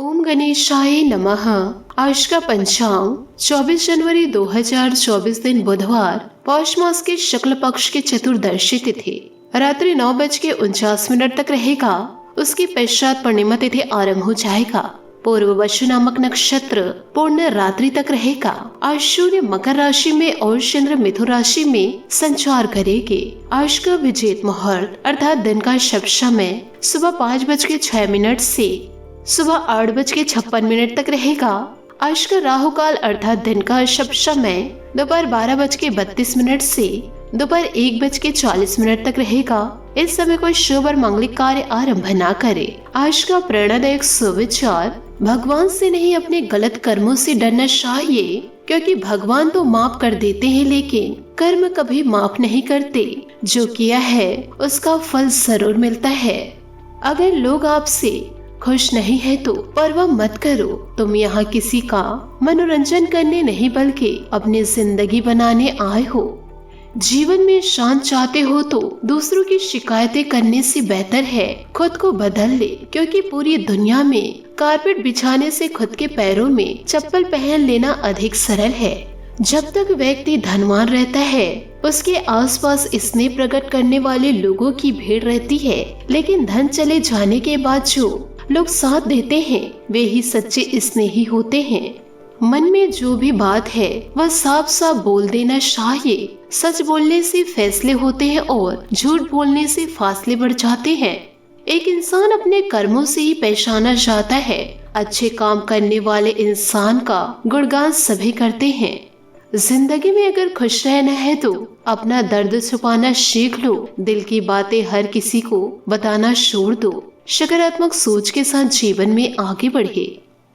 ओम गणेशाय नमः। आज का पंचांग 24 जनवरी 2024 दिन बुधवार, पौष मास के शुक्ल पक्ष की चतुर्दशी तिथि रात्रि 9:49 तक रहेगा। उसके पश्चात पूर्णिमा तिथि आरंभ हो जाएगा। पूर्व वशु नामक नक्षत्र पूर्ण रात्रि तक रहेगा। आज सूर्य मकर राशि में और चंद्र मिथुन राशि में संचार करेंगे। आज का विजेत मुहूर्त अर्थात दिन का शुभ समय सुबह 5:06 से सुबह 8:56 तक रहेगा। आज का राहु काल अर्थात दिन का शुभ समय दोपहर 12:32 से दोपहर 1:40 तक रहेगा। इस समय कोई शुभ और मांगलिक कार्य आरंभ न करे। आज का प्रेरणादायक सुविचार, भगवान से नहीं अपने गलत कर्मों से डरना चाहिए, क्योंकि भगवान तो माफ कर देते हैं लेकिन कर्म कभी माफ नहीं करते। जो किया है उसका फल जरूर मिलता है। अगर लोग आपसे खुश नहीं है तो परवाह मत करो। तुम यहाँ किसी का मनोरंजन करने नहीं बल्कि अपनी जिंदगी बनाने आए हो। जीवन में शांत चाहते हो तो दूसरों की शिकायतें करने से बेहतर है खुद को बदल ले, क्योंकि पूरी दुनिया में कारपेट बिछाने से खुद के पैरों में चप्पल पहन लेना अधिक सरल है। जब तक व्यक्ति धनवान रहता है उसके आसपास स्नेह प्रकट करने वाले लोगों की भीड़ रहती है, लेकिन धन चले जाने के बाद जो लोग साथ देते हैं वे ही सच्चे स्नेही होते हैं। मन में जो भी बात है वह साफ साफ बोल देना चाहिए। सच बोलने से फैसले होते हैं और झूठ बोलने से फासले बढ़ जाते हैं। एक इंसान अपने कर्मों से ही पहचाना जाता है। अच्छे काम करने वाले इंसान का गुणगान सभी करते हैं। जिंदगी में अगर खुश रहना है तो अपना दर्द छुपाना सीख लो। दिल की बातें हर किसी को बताना छोड़ दो। सकारात्मक सोच के साथ जीवन में आगे बढ़े।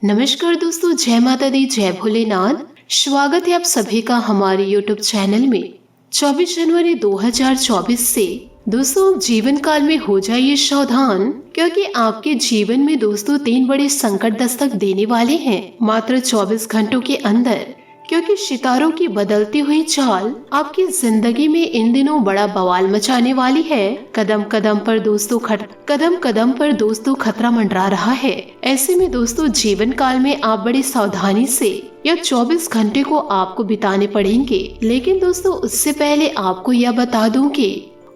नमस्कार दोस्तों, जय माता दी, जय भोलेनाथ। स्वागत है आप सभी का हमारे YouTube चैनल में। 24 जनवरी 2024 से दोस्तों आप जीवन काल में हो जाइए सावधान, क्योंकि आपके जीवन में दोस्तों 3 बड़े संकट दस्तक देने वाले हैं मात्र 24 घंटों के अंदर। क्योंकि सितारों की बदलती हुई चाल आपकी जिंदगी में इन दिनों बड़ा बवाल मचाने वाली है। कदम कदम पर दोस्तों खतरा मंडरा रहा है। ऐसे में दोस्तों जीवन काल में आप बड़ी सावधानी से यह 24 घंटे को आपको बिताने पड़ेंगे। लेकिन दोस्तों उससे पहले आपको यह बता दूं कि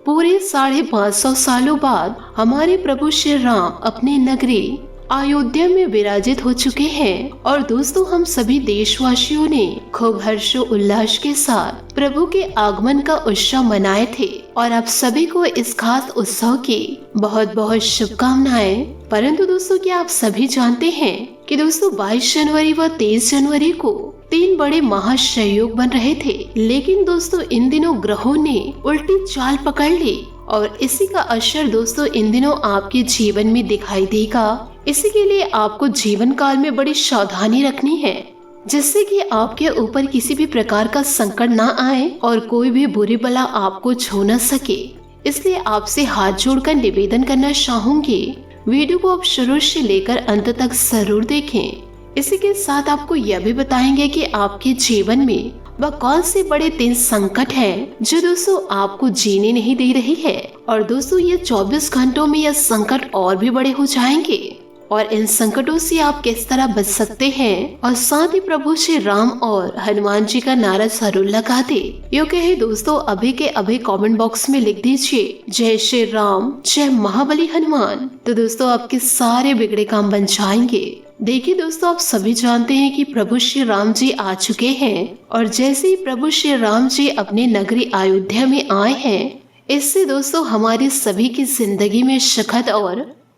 पूरे 550 सालों बाद हमारे प्रभु श्री राम अपनी नगरी अयोध्या में विराजित हो चुके हैं। और दोस्तों हम सभी देशवासियों ने खूब हर्षोल्लास के साथ प्रभु के आगमन का उत्सव मनाए थे और आप सभी को इस खास उत्सव की बहुत बहुत शुभकामनाएं। परंतु दोस्तों क्या आप सभी जानते हैं कि दोस्तों 22 जनवरी व 23 जनवरी को 3 बड़े महासंयोग बन रहे थे, लेकिन दोस्तों इन दिनों ग्रहों ने उल्टी चाल पकड़ ली और इसी का असर दोस्तों इन दिनों आपके जीवन में दिखाई देगा। इसी के लिए आपको जीवन काल में बड़ी सावधानी रखनी है, जिससे कि आपके ऊपर किसी भी प्रकार का संकट ना आए और कोई भी बुरी बला आपको छू न सके। इसलिए आपसे हाथ जोड़कर निवेदन करना चाहूंगी, वीडियो को आप शुरू से लेकर अंत तक जरूर देखें। इसी के साथ आपको यह भी बताएंगे कि आपके जीवन में वह कौन से बड़े 3 संकट हैं जो दोस्तों आपको जीने नहीं दे रही है। और दोस्तों ये 24 घंटों में यह संकट और भी बड़े हो जाएंगे और इन संकटों से आप किस तरह बच सकते हैं। और साथ ही प्रभु श्री राम और हनुमान जी का नारा जरूर लगा दे। यो कहे दोस्तों अभी के अभी कमेंट बॉक्स में लिख दीजिए जय श्री राम, जय महाबली हनुमान। तो दोस्तों आपके सारे बिगड़े काम बन जाएंगे। देखिए दोस्तों आप सभी जानते हैं कि प्रभु श्री राम जी आ चुके हैं और जैसे ही प्रभु श्री राम जी अपने नगरी अयोध्या में आए हैं, इससे दोस्तों हमारी सभी की जिंदगी में सुखद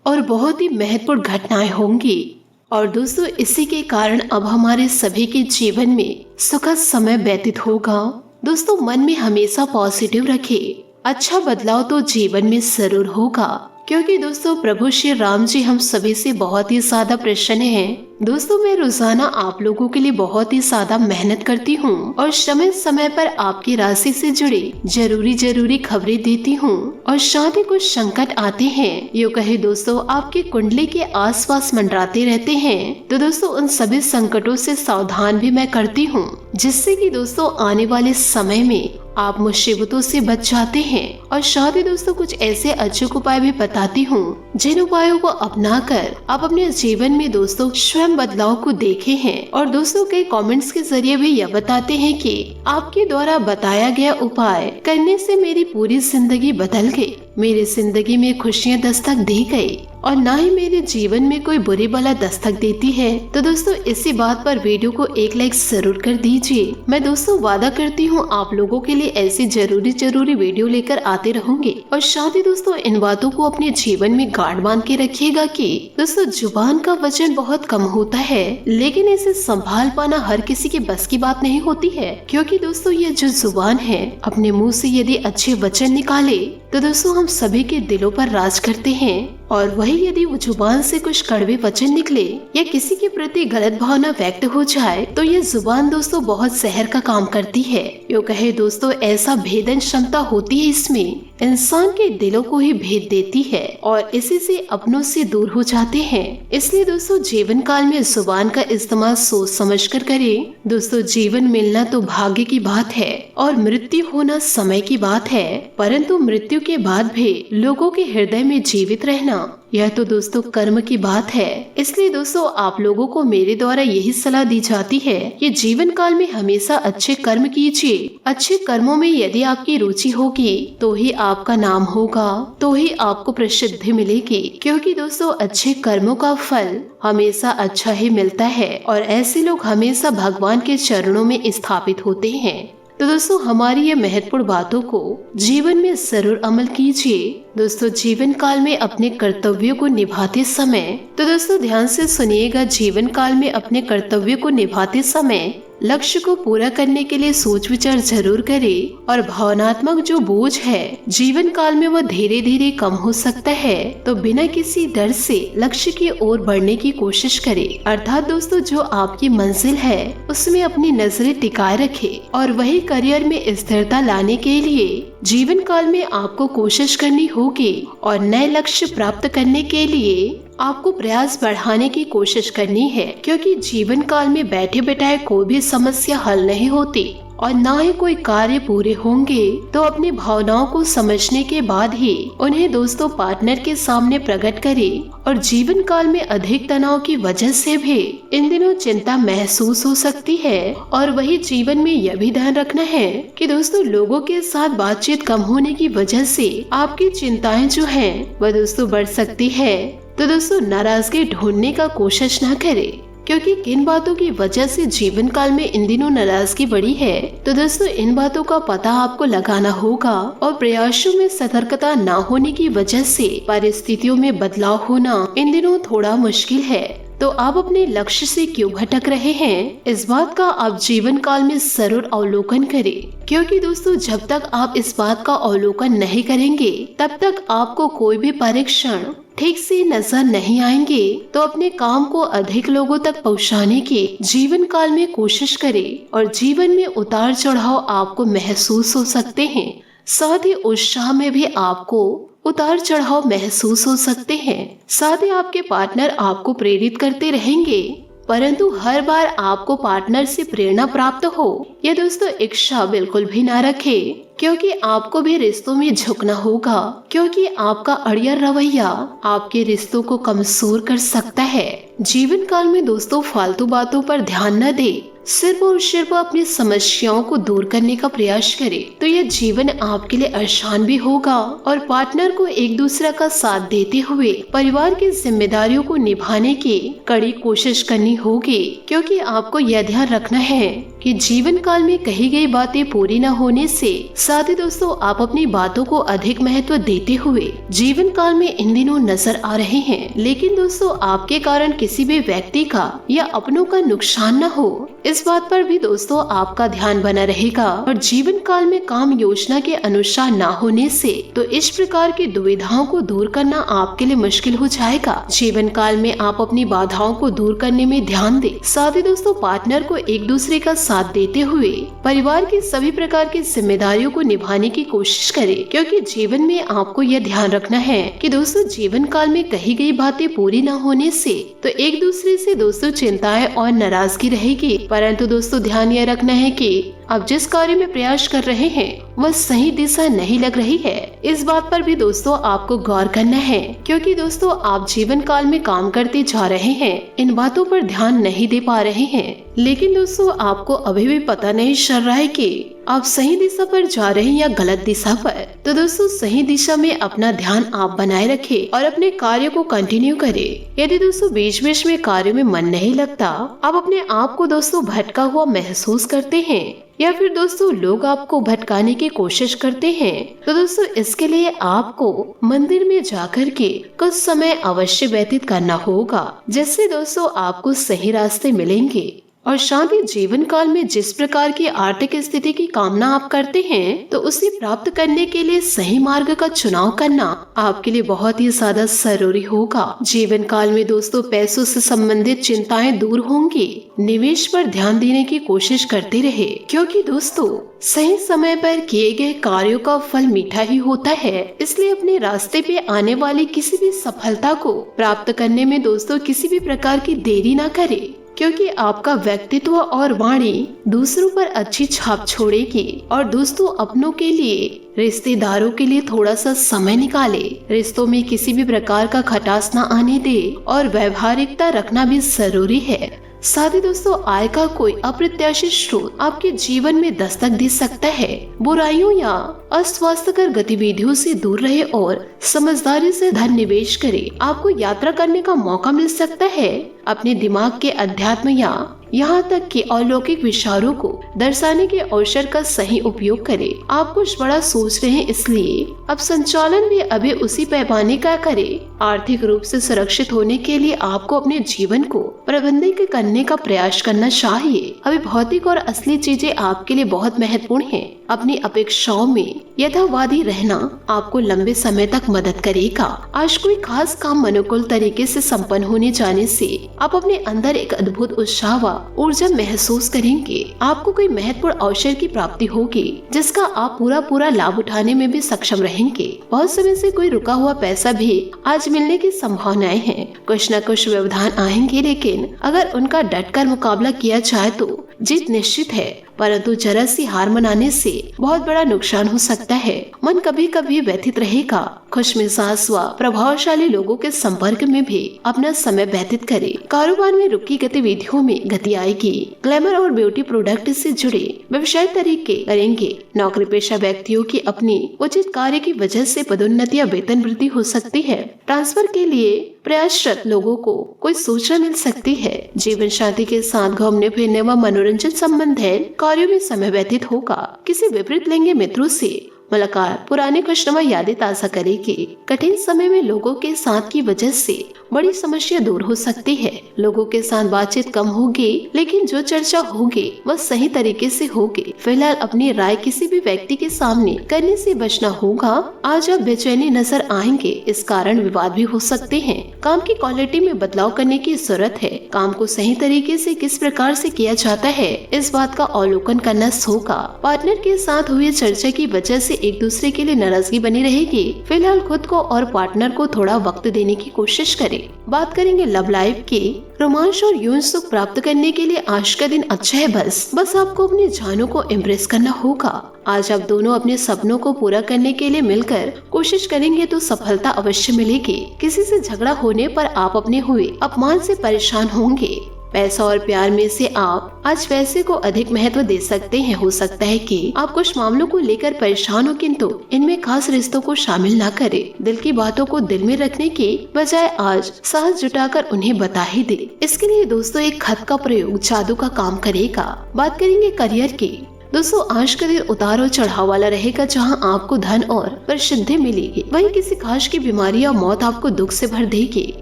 और बहुत ही महत्वपूर्ण घटनाएं होंगी। और दोस्तों इसी के कारण अब हमारे सभी के जीवन में सुखद समय व्यतीत होगा। दोस्तों मन में हमेशा पॉजिटिव रखें। अच्छा बदलाव तो जीवन में जरूर होगा, क्योंकि दोस्तों प्रभु श्री राम जी हम सभी से बहुत ही ज्यादा प्रसन्न हैं दोस्तों, मैं रोजाना आप लोगों के लिए बहुत ही ज्यादा मेहनत करती हूँ और समय समय पर आपकी राशि से जुड़े जरूरी खबरें देती हूँ और साथ ही कुछ संकट आते हैं, यूँ कहे दोस्तों आपकी कुंडली के आसपास मंडराते रहते हैं। तो दोस्तों उन सभी संकटों से सावधान भी मैं करती हूँ, जिससे कि दोस्तों आने वाले समय में आप मुसीबतों से बच जाते हैं। और साथ ही दोस्तों कुछ ऐसे अचूक उपाय भी बताती हूँ जिन उपायों को अपनाकर आप अपने जीवन में दोस्तों स्वयं बदलाव को देखे हैं। और दोस्तों कई कमेंट्स के जरिए भी यह बताते हैं कि आपके द्वारा बताया गया उपाय करने से मेरी पूरी जिंदगी बदल गई, मेरी जिंदगी में खुशियाँ दस्तक दी गई और ना ही मेरे जीवन में कोई बुरी बला दस्तक देती है। तो दोस्तों इसी बात पर वीडियो को एक लाइक जरूर कर दीजिए। मैं दोस्तों वादा करती हूँ आप लोगों के लिए ऐसी जरूरी वीडियो लेकर आते रहूंगी। और साथ ही दोस्तों इन बातों को अपने जीवन में गांठ बांध के रखिएगा कि दोस्तों जुबान का वजन बहुत कम होता है, लेकिन इसे संभाल पाना हर किसी के बस की बात नहीं होती है। क्योंकि दोस्तों ये जो जुबान है अपने मुँह से यदि अच्छे वचन निकाले तो दोस्तों हम सभी के दिलों पर राज करते हैं, और वही यदि वो जुबान से कुछ कड़वे वचन निकले या किसी के प्रति गलत भावना व्यक्त हो जाए तो ये जुबान दोस्तों बहुत जहर का काम करती है। यूँ कहे दोस्तों ऐसा भेदन क्षमता होती है, इसमें इंसान के दिलों को ही भेद देती है और इसी से अपनों से दूर हो जाते हैं। इसलिए दोस्तों जीवन काल में जुबान का इस्तेमाल सोच समझ कर करें। दोस्तों जीवन मिलना तो भाग्य की बात है और मृत्यु होना समय की बात है, परंतु मृत्यु के बाद भी लोगों के हृदय में जीवित रहना यह तो दोस्तों कर्म की बात है। इसलिए दोस्तों आप लोगों को मेरे द्वारा यही सलाह दी जाती है कि जीवन काल में हमेशा अच्छे कर्म कीजिए। अच्छे कर्मों में यदि आपकी रुचि होगी तो ही आपका नाम होगा, तो ही आपको प्रसिद्धि मिलेगी। क्योंकि दोस्तों अच्छे कर्मों का फल हमेशा अच्छा ही मिलता है और ऐसे लोग हमेशा भगवान के चरणों में स्थापित होते हैं। तो दोस्तों हमारी ये महत्वपूर्ण बातों को जीवन में जरूर अमल कीजिए। दोस्तों जीवन काल में अपने कर्तव्यों को निभाते समय तो दोस्तों ध्यान से सुनिएगा, जीवन काल में अपने कर्तव्यों को निभाते समय लक्ष्य को पूरा करने के लिए सोच विचार जरूर करें और भावनात्मक जो बोझ है जीवन काल में वह धीरे धीरे कम हो सकता है। तो बिना किसी डर से लक्ष्य की ओर बढ़ने की कोशिश करें, अर्थात दोस्तों जो आपकी मंजिल है उसमें अपनी नजरें टिकाए रखें और वही करियर में स्थिरता लाने के लिए जीवन काल में आपको कोशिश करनी होगी और नए लक्ष्य प्राप्त करने के लिए आपको प्रयास बढ़ाने की कोशिश करनी है। क्योंकि जीवन काल में बैठे बैठाए कोई भी समस्या हल नहीं होती और ना ही कोई कार्य पूरे होंगे। तो अपनी भावनाओं को समझने के बाद ही उन्हें दोस्तों पार्टनर के सामने प्रकट करें। और जीवन काल में अधिक तनाव की वजह से भी इन दिनों चिंता महसूस हो सकती है और वही जीवन में यह भी ध्यान रखना है कि दोस्तों लोगों के साथ बातचीत कम होने की वजह से आपकी चिंताएं जो हैं वह दोस्तों बढ़ सकती है। तो दोस्तों नाराजगी ढूंढने का कोशिश न करें, क्योंकि किन बातों की वजह से जीवन काल में इन दिनों नाराजगी बढ़ी है। तो दोस्तों इन बातों का पता आपको लगाना होगा और प्रयासों में सतर्कता न होने की वजह से परिस्थितियों में बदलाव होना इन दिनों थोड़ा मुश्किल है। तो आप अपने लक्ष्य से क्यों भटक रहे हैं, इस बात का आप जीवन काल में जरूर अवलोकन करें। क्योंकि दोस्तों जब तक आप इस बात का अवलोकन नहीं करेंगे तब तक आपको कोई भी परीक्षण ठीक से नजर नहीं आएंगे। तो अपने काम को अधिक लोगों तक पहुंचाने की जीवन काल में कोशिश करें और जीवन में उतार चढ़ाव आपको महसूस हो सकते हैं। साथ ही उत्साह में भी आपको उतार चढ़ाव महसूस हो सकते हैं। साथ ही आपके पार्टनर आपको प्रेरित करते रहेंगे, परंतु हर बार आपको पार्टनर से प्रेरणा प्राप्त हो यह दोस्तों इच्छा बिल्कुल भी ना रखे। क्योंकि आपको भी रिश्तों में झुकना होगा, क्योंकि आपका अड़ियल रवैया आपके रिश्तों को कमजोर कर सकता है। जीवन काल में दोस्तों फालतू बातों पर ध्यान न दे, सिर्फ और सिर्फ अपनी समस्याओं को दूर करने का प्रयास करें। तो यह जीवन आपके लिए आसान भी होगा और पार्टनर को एक दूसरे का साथ देते हुए परिवार की जिम्मेदारियों को निभाने की कड़ी कोशिश करनी होगी। क्योंकि आपको यह ध्यान रखना है कि जीवन काल में कही गई बातें पूरी न होने से साथ ही दोस्तों आप अपनी बातों को अधिक महत्व देते हुए जीवन काल में इन दिनों नजर आ रहे हैं। लेकिन दोस्तों आपके कारण किसी भी व्यक्ति का या अपनों का नुकसान न हो, इस बात पर भी दोस्तों आपका ध्यान बना रहेगा और जीवन काल में काम योजना के अनुसार न होने से तो इस प्रकार की दुविधाओं को दूर करना आपके लिए मुश्किल हो जाएगा। जीवन काल में आप अपनी बाधाओं को दूर करने में ध्यान दें। साथ ही दोस्तों पार्टनर को एक दूसरे का साथ देते हुए परिवार की सभी प्रकार की जिम्मेदारियों को निभाने की कोशिश करें, क्योंकि जीवन में आपको यह ध्यान रखना है कि दोस्तों जीवन काल में कही गई बातें पूरी न होने से तो एक दूसरे से दोस्तों चिंताएं और नाराजगी रहेगी। परंतु दोस्तों ध्यान यह रखना है कि आप जिस कार्य में प्रयास कर रहे हैं वह सही दिशा नहीं लग रही है। इस बात पर भी दोस्तों आपको गौर करना है, क्योंकि दोस्तों आप जीवन काल में काम करते जा रहे हैं, इन बातों पर ध्यान नहीं दे पा रहे हैं, लेकिन दोस्तों आपको अभी भी पता नहीं चल रहा है कि आप सही दिशा पर जा रहे हैं या गलत दिशा पर। तो दोस्तों सही दिशा में अपना ध्यान आप बनाए रखें और अपने कार्य को कंटिन्यू करें। यदि दोस्तों बीच बीच में कार्य में मन नहीं लगता, आप अपने आप को दोस्तों भटका हुआ महसूस करते हैं या फिर दोस्तों लोग आपको भटकाने की कोशिश करते हैं, तो दोस्तों इसके लिए आपको मंदिर में जाकर के कुछ समय अवश्य व्यतीत करना होगा, जिससे दोस्तों आपको सही रास्ते मिलेंगे। और साथ ही जीवन काल में जिस प्रकार की आर्थिक स्थिति की कामना आप करते हैं, तो उसे प्राप्त करने के लिए सही मार्ग का चुनाव करना आपके लिए बहुत ही ज्यादा जरूरी होगा। जीवन काल में दोस्तों पैसों से संबंधित चिंताएं दूर होंगी। निवेश पर ध्यान देने की कोशिश करते रहे, क्योंकि दोस्तों सही समय पर किए गए कार्यों का फल मीठा ही होता है। इसलिए अपने रास्ते पे आने वाली किसी भी सफलता को प्राप्त करने में दोस्तों किसी भी प्रकार की देरी न करें, क्योंकि आपका व्यक्तित्व और वाणी दूसरों पर अच्छी छाप छोड़ेगी। और दोस्तों अपनों के लिए, रिश्तेदारों के लिए थोड़ा सा समय निकाले। रिश्तों में किसी भी प्रकार का खटास न आने दे और व्यवहारिकता रखना भी जरूरी है। साथ ही दोस्तों आय का कोई अप्रत्याशित स्रोत आपके जीवन में दस्तक दे सकता है। बुराइयों या अस्वास्थ्यकर गतिविधियों से दूर रहे और समझदारी से धन निवेश करें। आपको यात्रा करने का मौका मिल सकता है। अपने दिमाग के अध्यात्म या यहाँ तक कि अलौकिक विचारों को दर्शाने के अवसर का सही उपयोग करें। आप कुछ बड़ा सोच रहे हैं, इसलिए अब संचालन भी अभी उसी पैमाने का करें। आर्थिक रूप से सुरक्षित होने के लिए आपको अपने जीवन को प्रबंधित करने का प्रयास करना चाहिए। अभी भौतिक और असली चीजें आपके लिए बहुत महत्वपूर्ण हैं। अपनी अपेक्षाओं में यथावादी रहना आपको लंबे समय तक मदद करेगा। आज कोई खास काम अनुकूल तरीके से संपन्न होने जाने से आप अपने अंदर एक अद्भुत उत्साह व ऊर्जा महसूस करेंगे। आपको कोई महत्वपूर्ण अवसर की प्राप्ति होगी, जिसका आप पूरा लाभ उठाने में भी सक्षम रहेंगे। बहुत समय से कोई रुका हुआ पैसा भी आज मिलने की संभावनाएं हैं। कुछ न कुछ व्यवधान आएंगे, लेकिन अगर उनका डटकर मुकाबला किया जाए तो जीत निश्चित है। परंतु जरा सी हार मनाने से बहुत बड़ा नुकसान हो सकता है। मन कभी कभी व्यथित रहेगा। खुशमिजाज व प्रभावशाली लोगों के संपर्क में भी अपना समय व्यतीत करें। कारोबार में रुकी गतिविधियों में गति आएगी। ग्लैमर और ब्यूटी प्रोडक्ट से जुड़े व्यवसाय तरीके करेंगे। नौकरी पेशा व्यक्तियों की अपनी उचित कार्य की वजह से पदोन्नति या वेतन वृद्धि हो सकती है। ट्रांसफर के लिए प्रयासरत लोगों को कोई सूचना मिल सकती है। जीवन साथी के साथ घूमने फिरने व मनोरंजन संबंधी कार्यों में समय व्यतीत होगा। किसी विपरीत लिंगी मित्रों से मुलाकात पुराने खुशनुमा यादें ताज़ा करेगी। कठिन समय में लोगों के साथ की वजह से बड़ी समस्या दूर हो सकती है। लोगों के साथ बातचीत कम होगी, लेकिन जो चर्चा होगी वह सही तरीके से होगी। फिलहाल अपनी राय किसी भी व्यक्ति के सामने करने से बचना होगा। आज आप बेचैनी नजर आएंगे, इस कारण विवाद भी हो सकते हैं। काम की क्वालिटी में बदलाव करने की जरूरत है। काम को सही तरीके से किस प्रकार से किया जाता है, इस बात का अवलोकन करना होगा। पार्टनर के साथ हुई चर्चा की वजह से एक दूसरे के लिए नाराजगी बनी रहेगी। फिलहाल खुद को और पार्टनर को थोड़ा वक्त देने की कोशिश करें। बात करेंगे लव लाइफ की। रोमांच और यौन सुख प्राप्त करने के लिए आज का दिन अच्छा है। बस आपको अपने जानों को इम्प्रेस करना होगा। आज आप दोनों अपने सपनों को पूरा करने के लिए मिलकर कोशिश करेंगे तो सफलता अवश्य मिलेगी। किसी से झगड़ा होने पर आप अपने हुए अपमान से परेशान होंगे। पैसा और प्यार में से आप आज पैसे को अधिक महत्व दे सकते हैं। हो सकता है कि आप कुछ मामलों को लेकर परेशान हो, किंतु इनमें खास रिश्तों को शामिल न करें। दिल की बातों को दिल में रखने की बजाय आज साहस जुटाकर उन्हें बता ही दे। इसके लिए दोस्तों एक खत का प्रयोग जादू का काम करेगा। बात करेंगे करियर की। दोस्तों आज का दिन उतार और चढ़ाव वाला रहेगा। जहां आपको धन और प्रसिद्धि मिलेगी, वहीं किसी खास की बीमारी या मौत आपको दुख से भर देगी।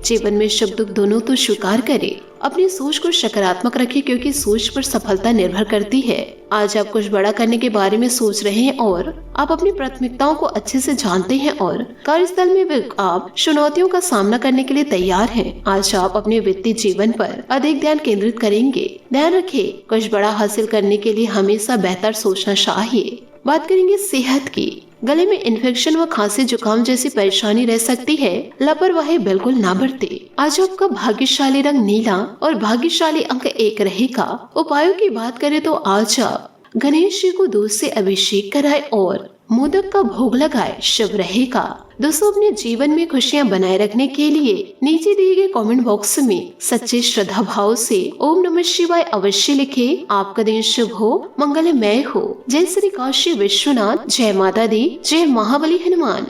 जीवन में सुख दुख दोनों तो स्वीकार करें। अपनी सोच को सकारात्मक रखें क्योंकि सोच पर सफलता निर्भर करती है। आज आप कुछ बड़ा करने के बारे में सोच रहे हैं और आप अपनी प्राथमिकताओं को अच्छे से जानते हैं और कार्यस्थल में भी आप चुनौतियों का सामना करने के लिए तैयार हैं। आज आप अपने वित्तीय जीवन पर अधिक ध्यान केंद्रित करेंगे। ध्यान रखें, कुछ बड़ा हासिल करने के लिए हमेशा बेहतर सोचना चाहिए। बात करेंगे सेहत की। गले में इन्फेक्शन व खांसी जुकाम जैसी परेशानी रह सकती है, लापरवाही बिल्कुल ना बरते। आज आपका भाग्यशाली रंग नीला और भाग्यशाली अंक 1 रहेगा। उपायों की बात करें तो आज आप गणेश जी को दूध से अभिषेक कराएं और मोदक का भोग लगाए, शुभ रहेगा। दोस्तों, अपने जीवन में खुशियां बनाए रखने के लिए नीचे दिए गए कमेंट बॉक्स में सच्चे श्रद्धा भाव से ओम नमः शिवाय अवश्य लिखें। आपका दिन शुभ हो, मंगलमय हो। जय श्री काशी विश्वनाथ, जय माता दी, जय महाबली हनुमान।